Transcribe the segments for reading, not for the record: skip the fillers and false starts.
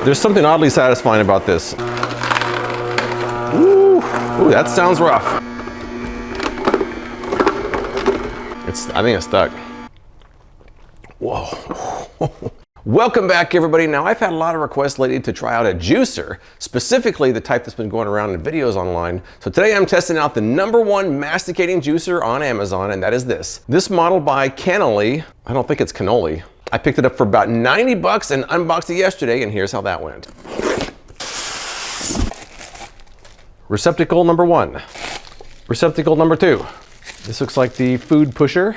There's something oddly satisfying about this. Ooh, ooh, that sounds rough. I think it's stuck. Whoa. Welcome back, everybody. Now, I've had a lot of requests lately to try out a juicer, specifically the type that's been going around in videos online. So today I'm testing out the #1 masticating juicer on Amazon, and that is this. This model by Cannoli. I don't think it's cannoli. I picked it up for about 90 bucks and unboxed it yesterday, and here's how that went. Receptacle #1. Receptacle #2. This looks like the food pusher.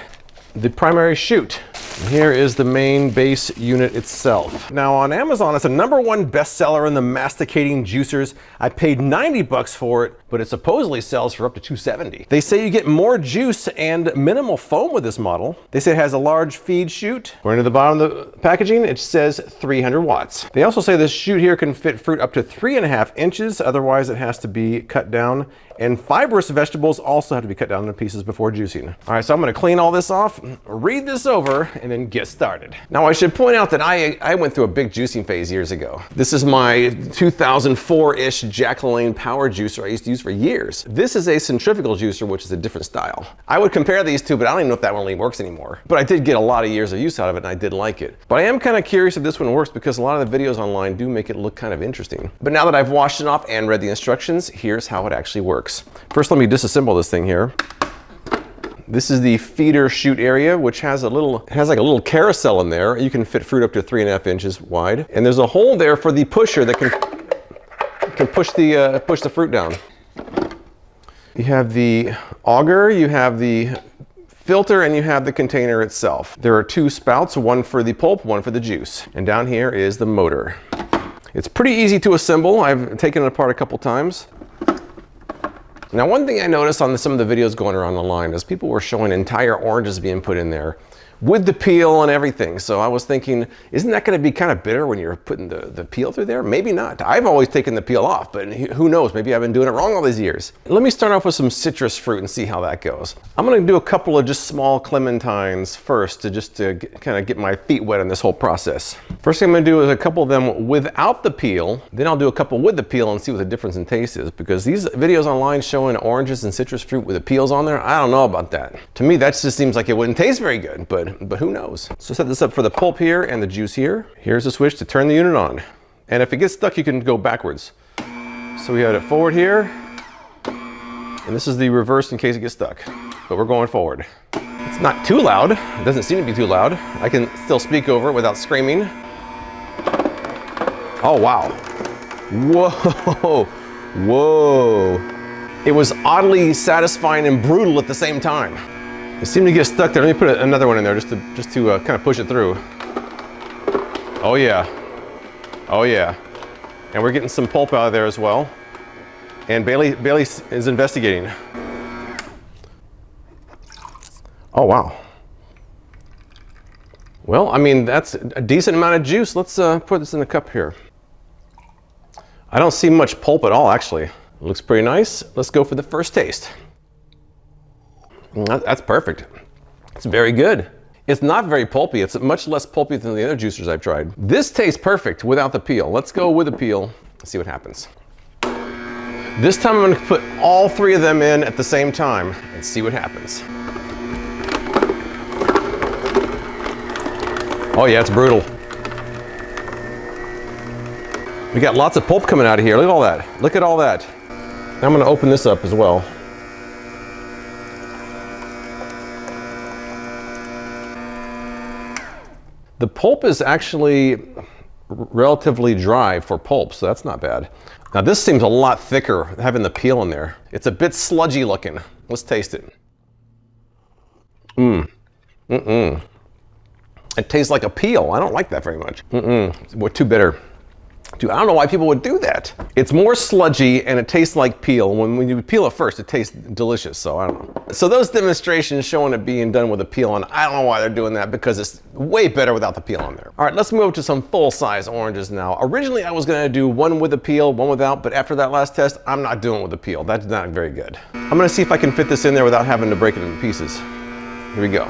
The primary chute. And here is the main base unit itself. Now on Amazon, it's a #1 bestseller in the masticating juicers. I paid 90 bucks for it, but it supposedly sells for up to $270. They say you get more juice and minimal foam with this model. They say it has a large feed chute. Going to the bottom of the packaging, it says 300 watts. They also say this chute here can fit fruit up to 3.5 inches. Otherwise, it has to be cut down. And fibrous vegetables also have to be cut down into pieces before juicing. All right, so I'm gonna clean all this off, read this over, and then get started. Now, I should point out that I went through a big juicing phase years ago. This is my 2004-ish Jacqueline power juicer I used to use for years. This is a centrifugal juicer, which is a different style. I would compare these two, but I don't even know if that one really works anymore. But I did get a lot of years of use out of it, and I did like it. But I am kind of curious if this one works because a lot of the videos online do make it look kind of interesting. But now that I've washed it off and read the instructions, here's how it actually works. First, let me disassemble this thing here. This is the feeder chute area, which has like a little carousel in there. You can fit fruit up to 3.5 inches wide. And there's a hole there for the pusher that can push the fruit down. You have the auger, you have the filter, and you have the container itself. There are 2 spouts, one for the pulp, one for the juice. And down here is the motor. It's pretty easy to assemble. I've taken it apart a couple times. Now, one thing I noticed on some of the videos going around online is people were showing entire oranges being put in there with the peel and everything. So I was thinking, isn't that going to be kind of bitter when you're putting the peel through there? Maybe not. I've always taken the peel off, but who knows? Maybe I've been doing it wrong all these years. Let me start off with some citrus fruit and see how that goes. I'm going to do a couple of just small clementines first to kind of get my feet wet in this whole process. First thing I'm going to do is a couple of them without the peel. Then I'll do a couple with the peel and see what the difference in taste is, because these videos online showing oranges and citrus fruit with the peels on there, I don't know about that. To me, that just seems like it wouldn't taste very good, but who knows? So set this up for the pulp here and the juice here. Here's the switch to turn the unit on. And if it gets stuck, you can go backwards. So we have it forward here, and this is the reverse in case it gets stuck. But we're going forward. It's not too loud. It doesn't seem to be too loud. I can still speak over it without screaming. Oh, wow. Whoa, whoa. It was oddly satisfying and brutal at the same time. It seemed to get stuck there. Let me put another one in there just to kind of push it through. Oh yeah, oh yeah. And we're getting some pulp out of there as well. And Bailey is investigating. Oh wow. Well, I mean, that's a decent amount of juice. Let's put this in a cup here. I don't see much pulp at all, actually. It looks pretty nice. Let's go for the first taste. That's perfect. It's very good. It's not very pulpy. It's much less pulpy than the other juicers I've tried. This tastes perfect without the peel. Let's go with the peel and see what happens. This time I'm going to put all 3 of them in at the same time and see what happens. Oh yeah, it's brutal. We got lots of pulp coming out of here. Look at all that. Look at all that. Now I'm going to open this up as well. The pulp is actually relatively dry for pulp, so that's not bad. Now this seems a lot thicker, having the peel in there. It's a bit sludgy looking. Let's taste it. It tastes like a peel. I don't like that very much. We're too bitter. Dude, I don't know why people would do that. It's more sludgy and it tastes like peel. When you peel it first, it tastes delicious, so I don't know. So those demonstrations showing it being done with a peel on, I don't know why they're doing that, because it's way better without the peel on there. All right, let's move to some full-size oranges now. Originally, I was gonna do one with the peel, one without, but after that last test, I'm not doing it with the peel. That's not very good. I'm gonna see if I can fit this in there without having to break it into pieces. Here we go.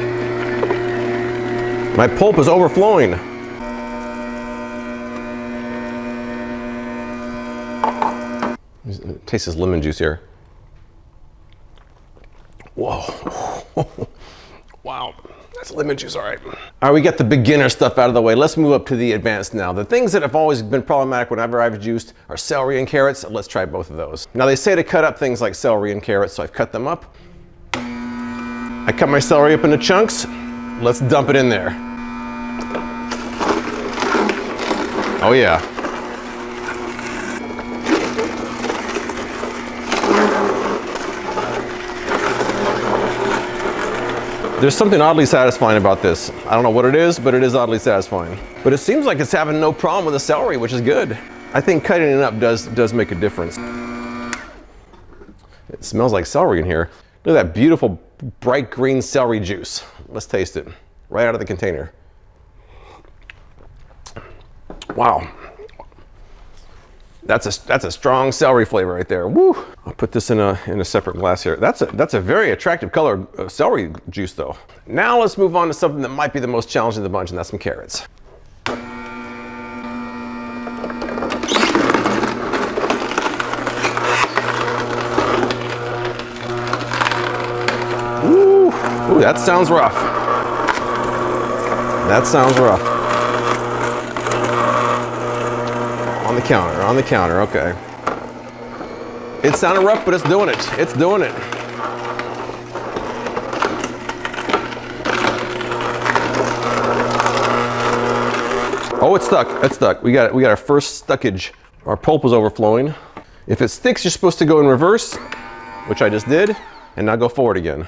My pulp is overflowing. Taste this lemon juice here. Whoa. Wow. That's lemon juice, all right. All right, we got the beginner stuff out of the way. Let's move up to the advanced now. The things that have always been problematic whenever I've juiced are celery and carrots. Let's try both of those. Now they say to cut up things like celery and carrots, so I've cut them up. I cut my celery up into chunks. Let's dump it in there. Oh yeah. There's something oddly satisfying about this. I don't know what it is, but it is oddly satisfying. But it seems like it's having no problem with the celery, which is good. I think cutting it up does make a difference. It smells like celery in here. Look at that beautiful bright green celery juice. Let's taste it right out of the container. Wow. That's a strong celery flavor right there. Woo! I'll put this in a separate glass here. That's a very attractive color celery juice though. Now let's move on to something that might be the most challenging of the bunch, and that's some carrots. Ooh, that sounds rough. That sounds rough. On the counter, okay. It sounded rough, but it's doing it. It's doing it. Oh, it's stuck. It's stuck. We got our first stuckage. Our pulp was overflowing. If it sticks, you're supposed to go in reverse, which I just did, and now go forward again.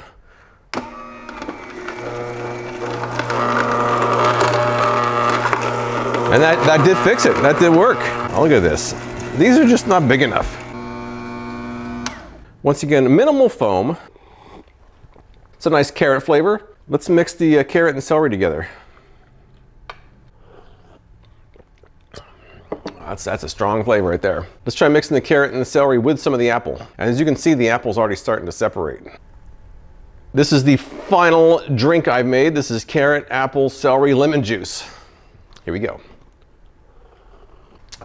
And that did fix it. That did work. Oh, look at this. These are just not big enough. Once again, minimal foam. It's a nice carrot flavor. Let's mix the carrot and celery together. That's a strong flavor right there. Let's try mixing the carrot and the celery with some of the apple. And as you can see, the apple's already starting to separate. This is the final drink I've made. This is carrot, apple, celery, lemon juice. Here we go.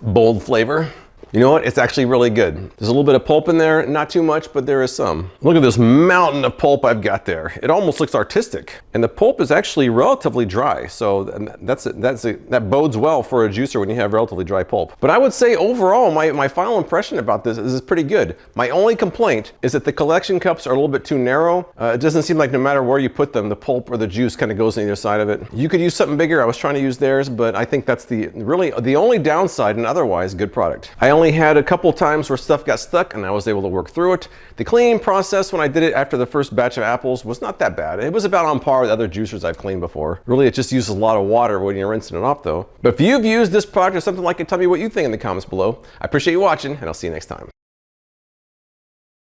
Bold flavor. You know what? It's actually really good. There's a little bit of pulp in there, not too much, but there is some. Look at this mountain of pulp I've got there. It almost looks artistic. And the pulp is actually relatively dry, so that bodes well for a juicer when you have relatively dry pulp. But I would say overall, my final impression about this is pretty good. My only complaint is that the collection cups are a little bit too narrow. It doesn't seem like no matter where you put them, the pulp or the juice kind of goes on either side of it. You could use something bigger. I was trying to use theirs, but I think that's really the only downside, and otherwise good product. I only had a couple times where stuff got stuck and I was able to work through it. The cleaning process when I did it after the first batch of apples was not that bad. It was about on par with other juicers I've cleaned before. Really, it just uses a lot of water when you're rinsing it off though. But if you've used this product or something like it, tell me what you think in the comments below. I appreciate you watching, and I'll see you next time.